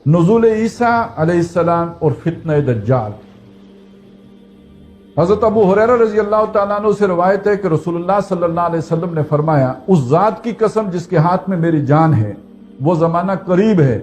نزول عیسیٰ علیہ السلام اور فتنہ دجال۔ حضرت ابو ہریرہ رضی اللہ تعالیٰ عنہ سے روایت ہے کہ رسول اللہ صلی اللہ علیہ وسلم نے فرمایا، اس ذات کی قسم جس کے ہاتھ میں میری جان ہے، وہ زمانہ قریب ہے،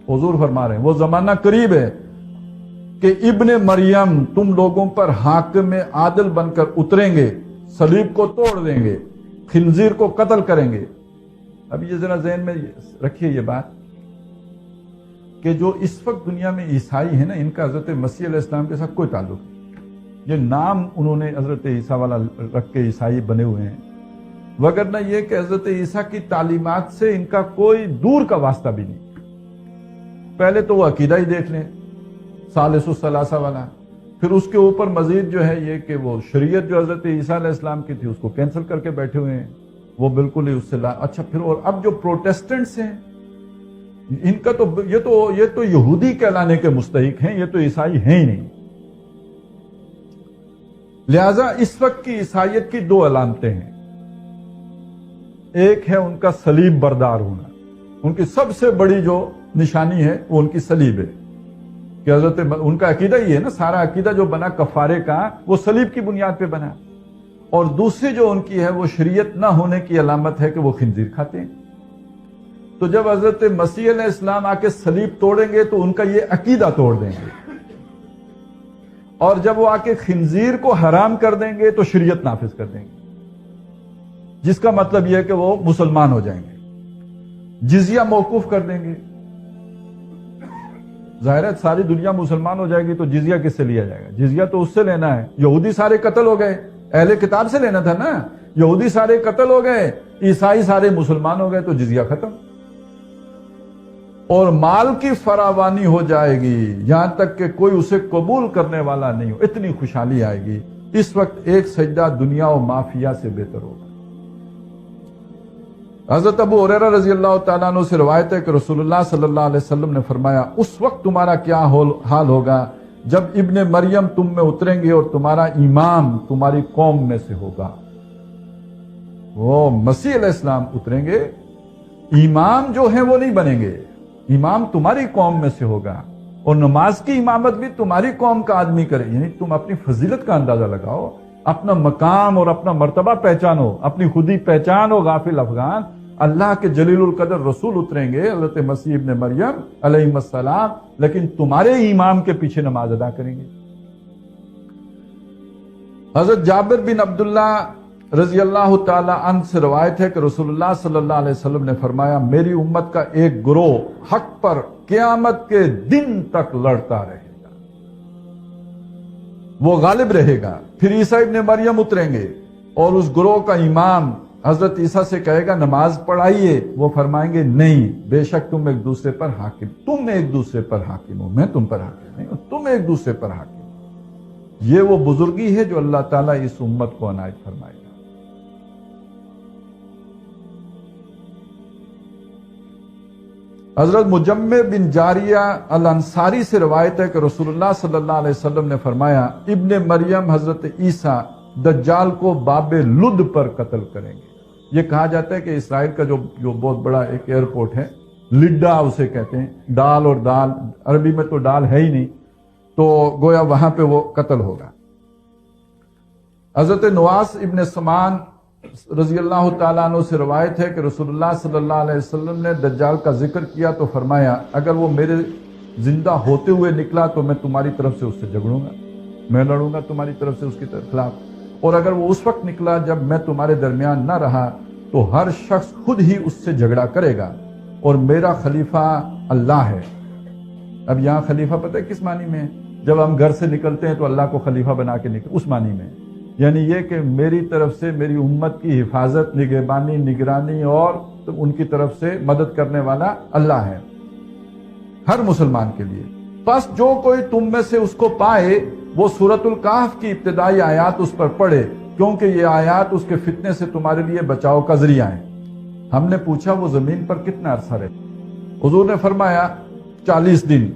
حضور فرما رہے ہیں وہ زمانہ قریب ہے کہ ابن مریم تم لوگوں پر حاکم عادل بن کر اتریں گے، صلیب کو توڑ دیں گے، خنزیر کو قتل کریں گے۔ اب یہ ذرا ذہن میں رکھیے یہ بات کہ جو اس وقت دنیا میں عیسائی ہیں نا، ان کا حضرت مسیح علیہ السلام کے ساتھ کوئی تعلق نہیں۔ یہ نام انہوں نے حضرت عیسیٰ والا رکھ کے عیسائی بنے ہوئے ہیں، وگرنہ یہ کہ حضرت عیسیٰ کی تعلیمات سے ان کا کوئی دور کا واسطہ بھی نہیں۔ پہلے تو وہ عقیدہ ہی دیکھ لیں ثالث الثلاثہ والا، پھر اس کے اوپر مزید جو ہے یہ کہ وہ شریعت جو حضرت عیسیٰ علیہ السلام کی تھی اس کو کینسل کر کے بیٹھے ہوئے ہیں، وہ بالکل ہی اس سے اچھا۔ پھر اور اب جو پروٹیسٹنٹس ہیں ان کا تو یہ تو یہودی کہلانے کے مستحق ہیں، یہ تو عیسائی ہیں ہی نہیں۔ لہذا اس وقت کی عیسائیت کی دو علامتیں ہیں، ایک ہے ان کا صلیب بردار ہونا، ان کی سب سے بڑی جو نشانی ہے وہ ان کی صلیب ہے کہ حضرت ان کا عقیدہ یہ ہے نا، سارا عقیدہ جو بنا کفارے کا وہ صلیب کی بنیاد پہ بنا۔ اور دوسری جو ان کی ہے وہ شریعت نہ ہونے کی علامت ہے کہ وہ خنزیر کھاتے ہیں۔ تو جب حضرت مسیح علیہ السلام آ کے صلیب توڑیں گے تو ان کا یہ عقیدہ توڑ دیں گے، اور جب وہ آ کے خنزیر کو حرام کر دیں گے تو شریعت نافذ کر دیں گے، جس کا مطلب یہ ہے کہ وہ مسلمان ہو جائیں گے، جزیہ موقوف کر دیں گے۔ ظاہر ہے ساری دنیا مسلمان ہو جائے گی تو جزیہ کس سے لیا جائے گا؟ جزیہ تو اس سے لینا ہے، یہودی سارے قتل ہو گئے، اہل کتاب سے لینا تھا نا، یہودی سارے قتل ہو گئے، عیسائی سارے مسلمان ہو گئے تو جزیہ ختم، اور مال کی فراوانی ہو جائے گی یہاں تک کہ کوئی اسے قبول کرنے والا نہیں ہو، اتنی خوشحالی آئے گی۔ اس وقت ایک سجدہ دنیا و مافیا سے بہتر ہوگا۔ حضرت ابو ہریرہ رضی اللہ تعالیٰ عنہ سے روایت ہے کہ رسول اللہ صلی اللہ علیہ وسلم نے فرمایا، اس وقت تمہارا کیا حال ہوگا جب ابن مریم تم میں اتریں گے اور تمہارا امام تمہاری قوم میں سے ہوگا۔ وہ مسیح علیہ السلام اتریں گے، امام جو ہیں وہ نہیں بنیں گے، امام تمہاری قوم میں سے ہوگا، اور نماز کی امامت بھی تمہاری قوم کا آدمی کرے۔ یعنی تم اپنی فضیلت کا اندازہ لگاؤ، اپنا مقام اور اپنا مرتبہ پہچانو، اپنی خودی پہچانو غافل افغان۔ اللہ کے جلیل القدر رسول اتریں گے حضرت مسیح ابن مریم علیہ السلام، لیکن تمہارے امام کے پیچھے نماز ادا کریں گے۔ حضرت جابر بن عبداللہ رضی اللہ تعالی عنہ سے روایت ہے کہ رسول اللہ صلی اللہ علیہ وسلم نے فرمایا، میری امت کا ایک گروہ حق پر قیامت کے دن تک لڑتا رہے گا، وہ غالب رہے گا۔ پھر عیسیٰ ابن مریم اتریں گے اور اس گروہ کا امام حضرت عیسیٰ سے کہے گا نماز پڑھائیے، وہ فرمائیں گے نہیں، بے شک تم ایک دوسرے پر حاکم، تم ایک دوسرے پر حاکم ہو، میں تم پر حاکم نہیں ہوں، تم ایک دوسرے پر حاکم ہو۔ یہ وہ بزرگی ہے جو اللہ تعالیٰ اس امت کو عنایت فرمائے گا۔ حضرت مجمع بن جاریہ الانصاری سے روایت ہے کہ رسول اللہ صلی اللہ علیہ وسلم نے فرمایا، ابن مریم حضرت عیسیٰ دجال کو باب لد پر قتل کریں گے۔ یہ کہا جاتا ہے کہ اسرائیل کا جو بہت بڑا ایک ایئرپورٹ ہے، لڈا اسے کہتے ہیں، ڈال اور دال، عربی میں تو ڈال ہے ہی نہیں، تو گویا وہاں پہ وہ قتل ہوگا۔ حضرت نواس ابن سمان رضی اللہ تعالیٰ عنہ سے روایت ہے کہ رسول اللہ صلی اللہ علیہ وسلم نے دجال کا ذکر کیا تو فرمایا، اگر وہ میرے زندہ ہوتے ہوئے نکلا تو میں تمہاری طرف سے اس سے جھگڑوں گا، میں لڑوں گا تمہاری طرف سے اس کے خلاف، اور اگر وہ اس وقت نکلا جب میں تمہارے درمیان نہ رہا تو ہر شخص خود ہی اس سے جھگڑا کرے گا، اور میرا خلیفہ اللہ ہے۔ اب یہاں خلیفہ پتہ ہے کس معنی میں ہے؟ جب ہم گھر سے نکلتے ہیں تو اللہ کو خلیفہ بنا کے نکل، اس معنی میں، یعنی یہ کہ میری طرف سے میری امت کی حفاظت، نگہبانی، نگرانی اور ان کی طرف سے مدد کرنے والا اللہ ہے ہر مسلمان کے لیے۔ بس جو کوئی تم میں سے اس کو پائے وہ سورۃ الکہف کی ابتدائی آیات اس پر پڑھے، کیونکہ یہ آیات اس کے فتنے سے تمہارے لیے بچاؤ کا ذریعہ ہیں۔ ہم نے پوچھا وہ زمین پر کتنا عرصہ رہے؟ حضور نے فرمایا 40 دن۔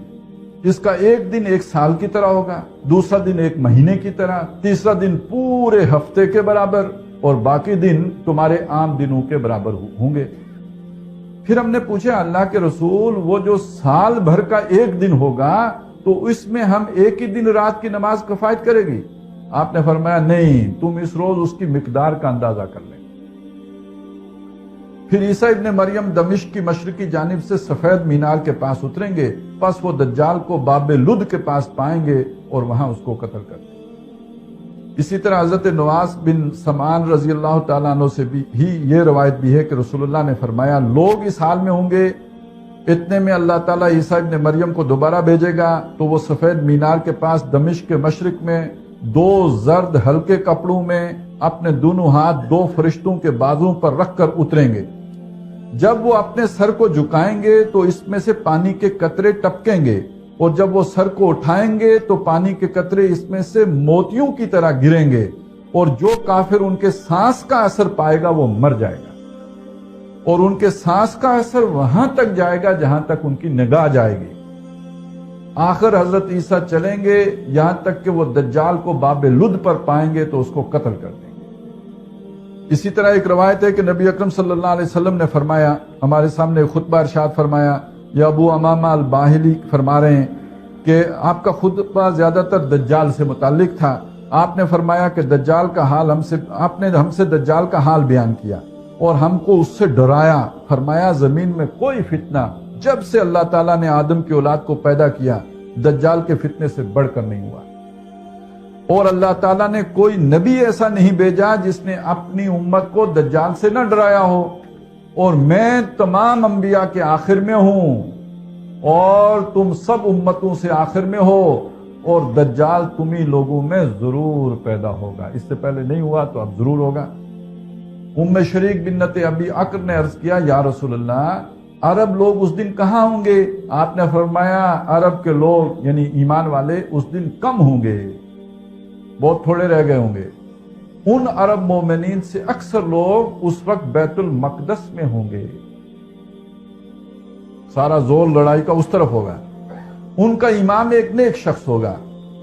اس کا ایک دن ایک سال کی طرح ہوگا، دوسرا دن ایک مہینے کی طرح، تیسرا دن پورے ہفتے کے برابر، اور باقی دن تمہارے عام دنوں کے برابر ہوں گے۔ پھر ہم نے پوچھا اللہ کے رسول وہ جو سال بھر کا ایک دن ہوگا تو اس میں ہم ایک ہی دن رات کی نماز کفایت کرے گی؟ آپ نے فرمایا نہیں، تم اس روز اس کی مقدار کا اندازہ کر لیں۔ پھر عیسیٰ ابن مریم دمشق کی مشرقی جانب سے سفید مینار کے پاس اتریں گے، پس وہ دجال کو باب لد کے پاس پائیں گے اور وہاں اس کو قتل کر دیں گے۔ اسی طرح حضرت نواس بن سمان رضی اللہ تعالیٰ عنہ سے بھی یہ روایت بھی ہے کہ رسول اللہ نے فرمایا لوگ اس حال میں ہوں گے، اتنے میں اللہ تعالیٰ عیسیٰ ابن مریم کو دوبارہ بھیجے گا تو وہ سفید مینار کے پاس دمشق کے مشرق میں 2 زرد ہلکے کپڑوں میں اپنے دونوں ہاتھ 2 فرشتوں کے بازوں پر رکھ کر اتریں گے۔ جب وہ اپنے سر کو جھکائیں گے تو اس میں سے پانی کے قطرے ٹپکیں گے، اور جب وہ سر کو اٹھائیں گے تو پانی کے قطرے اس میں سے موتیوں کی طرح گریں گے، اور جو کافر ان کے سانس کا اثر پائے گا وہ مر جائے گا، اور ان کے سانس کا اثر وہاں تک جائے گا جہاں تک ان کی نگاہ جائے گی۔ آخر حضرت عیسیٰ چلیں گے یہاں تک کہ وہ دجال کو باب لد پر پائیں گے تو اس کو قتل کر دیں گے۔ اسی طرح ایک روایت ہے کہ نبی اکرم صلی اللہ علیہ وسلم نے فرمایا، ہمارے سامنے خطبہ ارشاد فرمایا، یا ابو امامہ الباہلی فرما رہے ہیں کہ آپ کا خطبہ زیادہ تر دجال سے متعلق تھا۔ آپ نے فرمایا کہ دجال کا حال آپ نے ہم سے دجال کا حال بیان کیا اور ہم کو اس سے ڈرایا۔ فرمایا زمین میں کوئی فتنہ جب سے اللہ تعالیٰ نے آدم کی اولاد کو پیدا کیا دجال کے فتنے سے بڑھ کر نہیں ہوا، اور اللہ تعالیٰ نے کوئی نبی ایسا نہیں بھیجا جس نے اپنی امت کو دجال سے نہ ڈرایا ہو، اور میں تمام انبیاء کے آخر میں ہوں اور تم سب امتوں سے آخر میں ہو، اور دجال تمہیں لوگوں میں ضرور پیدا ہوگا، اس سے پہلے نہیں ہوا تو اب ضرور ہوگا۔ شریک بنت ابی عقر نے عرض کیا یا رسول اللہ عرب لوگ اس دن کہاں ہوں گے؟ آپ نے فرمایا عرب کے لوگ یعنی ایمان والے اس دن کم ہوں گے، بہت تھوڑے رہ گئے ہوں گے۔ ان عرب مومنین سے اکثر لوگ اس وقت بیت المقدس میں ہوں گے، سارا زور لڑائی کا اس طرف ہوگا۔ ان کا امام ایک نیک شخص ہوگا،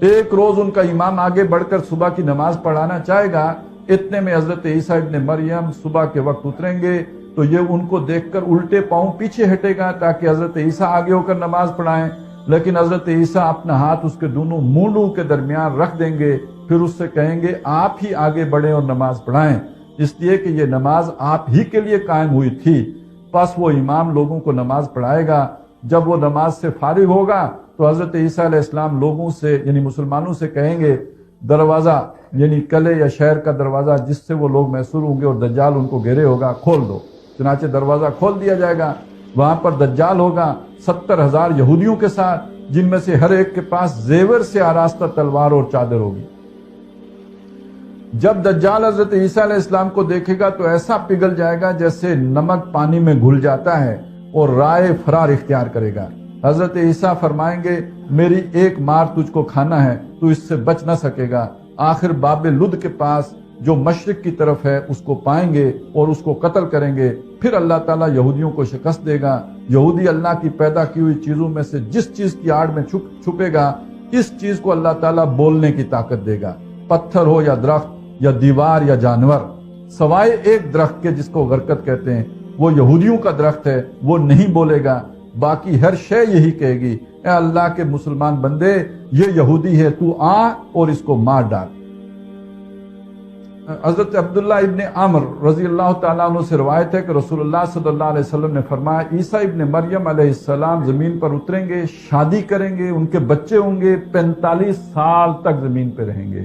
ایک روز ان کا امام آگے بڑھ کر صبح کی نماز پڑھانا چاہے گا، اتنے میں حضرت عیسیٰ ابن مریم صبح کے وقت اتریں گے تو یہ ان کو دیکھ کر الٹے پاؤں پیچھے ہٹے گا تاکہ حضرت عیسیٰ آگے ہو کر نماز پڑھائیں، لیکن حضرت عیسیٰ اپنا ہاتھ اس کے دونوں مونڈوں کے درمیان رکھ دیں گے، پھر اس سے کہیں گے آپ ہی آگے بڑھیں اور نماز پڑھائیں، اس لیے کہ یہ نماز آپ ہی کے لیے قائم ہوئی تھی۔ پس وہ امام لوگوں کو نماز پڑھائے گا، جب وہ نماز سے فارغ ہوگا تو حضرت عیسیٰ علیہ السلام لوگوں سے یعنی مسلمانوں سے کہیں گے دروازہ یعنی قلعے یا شہر کا دروازہ جس سے وہ لوگ محصور ہوں گے اور دجال ان کو گھیرے ہوگا کھول دو، چنانچہ دروازہ کھول دیا جائے گا، وہاں پر دجال ہوگا 70,000 یہودیوں کے ساتھ، جن میں سے ہر ایک کے پاس زیور سے آراستہ تلوار اور چادر ہوگی۔ جب دجال حضرت عیسیٰ علیہ السلام کو دیکھے گا تو ایسا پگھل جائے گا جیسے نمک پانی میں گھل جاتا ہے اور رائے فرار اختیار کرے گا۔ حضرت عیسیٰ فرمائیں گے میری ایک مار تجھ کو کھانا ہے تو اس سے بچ نہ سکے گا۔ آخر باب لد کے پاس جو مشرق کی طرف ہے اس کو پائیں گے اور اس کو قتل کریں گے، پھر اللہ تعالیٰ یہودیوں کو شکست دے گا۔ یہودی اللہ کی پیدا کی ہوئی چیزوں میں سے جس چیز کی آڑ میں چھپے گا اس چیز کو اللہ تعالیٰ بولنے کی طاقت دے گا، پتھر ہو یا درخت یا دیوار یا جانور، سوائے ایک درخت کے جس کو غرقت کہتے ہیں، وہ یہودیوں کا درخت ہے، وہ نہیں بولے گا، باقی ہر شے یہی کہے گی اے اللہ کے مسلمان بندے یہ یہودی ہے، تو آ اور اس کو مار ڈال۔ حضرت عبداللہ ابن عمر رضی اللہ تعالیٰ عنہ سے روایت ہے کہ رسول اللہ صلی اللہ علیہ وسلم نے فرمایا عیسیٰ ابن مریم علیہ السلام زمین پر اتریں گے، شادی کریں گے، ان کے بچے ہوں گے، 45 سال تک زمین پہ رہیں گے،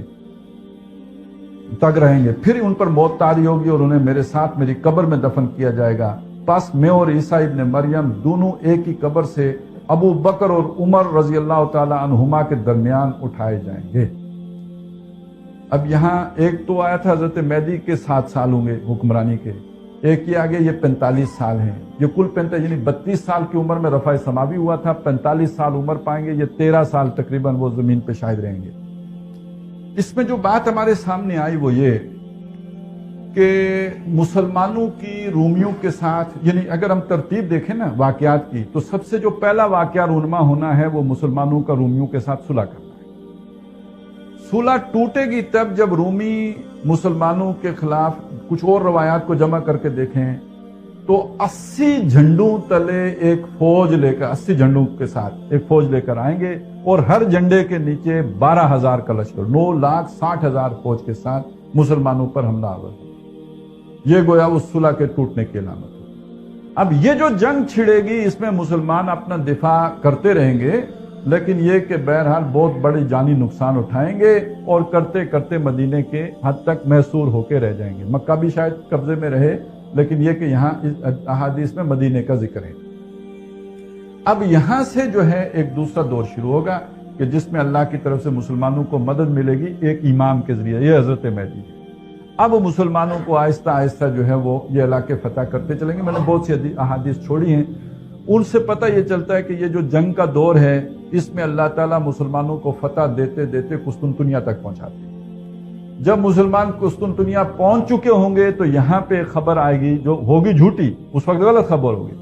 پھر ان پر موت طاری ہوگی اور انہیں میرے ساتھ میری قبر میں دفن کیا جائے گا۔ پس میں اور عیسیٰ ابن مریم دونوں ایک ہی قبر سے ابو بکر اور عمر رضی اللہ تعالی عنہما کے درمیان اٹھائے جائیں گے۔ اب یہاں ایک تو آیا تھا حضرت مہدی کے 7 سال ہوں گے حکمرانی کے، ایک ہی آگے یہ 45 سال ہیں، یہ کل 45 یعنی 32 سال کی عمر میں رفع سماوی ہوا تھا، 45 سال عمر پائیں گے، یہ 13 سال تقریباً وہ زمین پہ شاہد رہیں گے۔ اس میں جو بات ہمارے سامنے آئی وہ یہ کہ مسلمانوں کی رومیوں کے ساتھ یعنی اگر ہم ترتیب دیکھیں نا واقعات کی تو سب سے جو پہلا واقعہ رونما ہونا ہے وہ مسلمانوں کا رومیوں کے ساتھ صلح کرنا ہے۔ صلح ٹوٹے گی تب جب رومی مسلمانوں کے خلاف، کچھ اور روایات کو جمع کر کے دیکھیں تو 80 جھنڈوں تلے ایک فوج لے کر 80 جھنڈوں کے ساتھ ایک فوج لے کر آئیں گے اور ہر جھنڈے کے نیچے 12,000 کا لشکر 9,60,000 فوج کے ساتھ مسلمانوں پر حملہ آور. یہ گویا اس صلح کے ٹوٹنے کی علامت ہے. اب یہ جو جنگ چھڑے گی اس میں مسلمان اپنا دفاع کرتے رہیں گے، لیکن یہ کہ بہرحال بہت بڑی جانی نقصان اٹھائیں گے اور کرتے کرتے مدینے کے حد تک محصور ہو کے رہ جائیں گے. مکہ بھی شاید قبضے میں رہے، لیکن یہ کہ یہاں اس احادیث میں مدینے کا ذکر ہے. اب یہاں سے جو ہے ایک دوسرا دور شروع ہوگا کہ جس میں اللہ کی طرف سے مسلمانوں کو مدد ملے گی ایک امام کے ذریعے، یہ حضرت مہدی ہے. اب مسلمانوں کو آہستہ آہستہ جو ہے وہ یہ علاقے فتح کرتے چلیں گے. میں نے بہت سی احادیث چھوڑی ہیں، ان سے پتہ یہ چلتا ہے کہ یہ جو جنگ کا دور ہے اس میں اللہ تعالیٰ مسلمانوں کو فتح دیتے دیتے قسطنطنیہ تک پہنچاتے ہیں. جب مسلمان قسطنطنیہ پہنچ چکے ہوں گے تو یہاں پہ خبر آئے گی جو ہوگی جھوٹی، اس وقت غلط خبر ہوگی.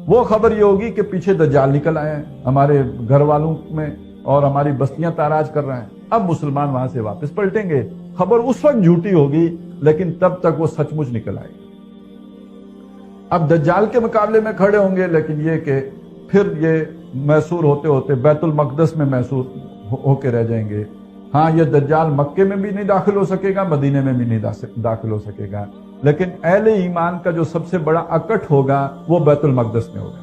وہ خبر یہ ہوگی کہ پیچھے دجال نکل آئے ہیں ہمارے گھر والوں میں اور ہماری بستیاں تاراج کر رہے ہیں. اب مسلمان وہاں سے واپس پلٹیں گے. خبر اس وقت جھوٹی ہوگی لیکن تب تک وہ سچ مچ نکل آئے گی. اب دجال کے مقابلے میں کھڑے ہوں گے، لیکن یہ کہ پھر یہ محصور ہوتے ہوتے بیت المقدس میں محصور ہو کے رہ جائیں گے. ہاں یہ دجال مکے میں بھی نہیں داخل ہو سکے گا، مدینے میں بھی نہیں داخل ہو سکے گا، لیکن اہل ایمان کا جو سب سے بڑا اکٹ ہوگا وہ بیت المقدس میں ہوگا.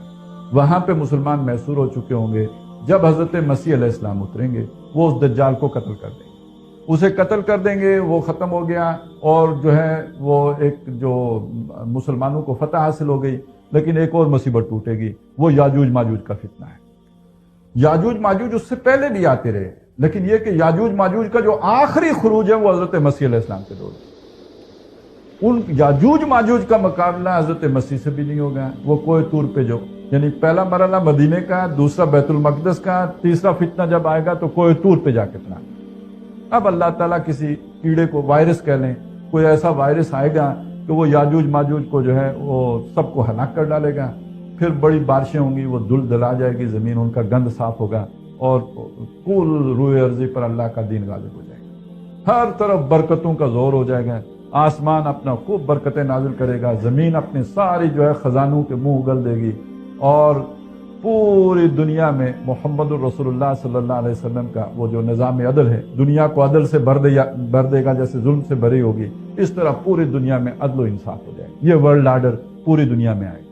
وہاں پہ مسلمان محصور ہو چکے ہوں گے. جب حضرت مسیح علیہ السلام اتریں گے وہ اس دجال کو قتل کر دیں گے، اسے قتل کر دیں گے. وہ ختم ہو گیا اور جو ہے وہ ایک جو مسلمانوں کو فتح حاصل ہو گئی. لیکن ایک اور مصیبت ٹوٹے گی، وہ یاجوج ماجوج کا فتنہ ہے. یاجوج ماجوج اس سے پہلے بھی آتے رہے، لیکن یہ کہ یاجوج ماجوج کا جو آخری خروج ہے وہ حضرت مسیح علیہ السلام کے دور. ان یاجوج ماجوج کا مقابلہ حضرت مسیح سے بھی نہیں ہوگا. وہ کوہ طور پہ جو یعنی پہلا مرحلہ مدینے کا، دوسرا بیت المقدس کا، تیسرا فتنہ جب آئے گا تو کوہ طور پہ جا کے پڑا. اب اللہ تعالیٰ کسی کیڑے کو وائرس کہہ لیں، کوئی ایسا وائرس آئے گا کہ وہ یاجوج ماجوج کو جو ہے وہ سب کو ہلاک کر ڈالے گا. پھر بڑی بارشیں ہوں گی، وہ دلا جائے گی زمین، ان کا گند صاف ہوگا اور کل روئے ارضی پر اللہ کا دین غالب ہو جائے گا. ہر طرف برکتوں کا زور ہو جائے گا. آسمان اپنا خوب برکتیں نازل کرے گا، زمین اپنے ساری جو ہے خزانوں کے منہ اگل دے گی، اور پوری دنیا میں محمد الرسول اللہ صلی اللہ علیہ وسلم کا وہ جو نظام عدل ہے، دنیا کو عدل سے بھر دے گا جیسے ظلم سے بھری ہوگی. اس طرح پوری دنیا میں عدل و انصاف ہو جائے گا. یہ ورلڈ آرڈر پوری دنیا میں آئے گا.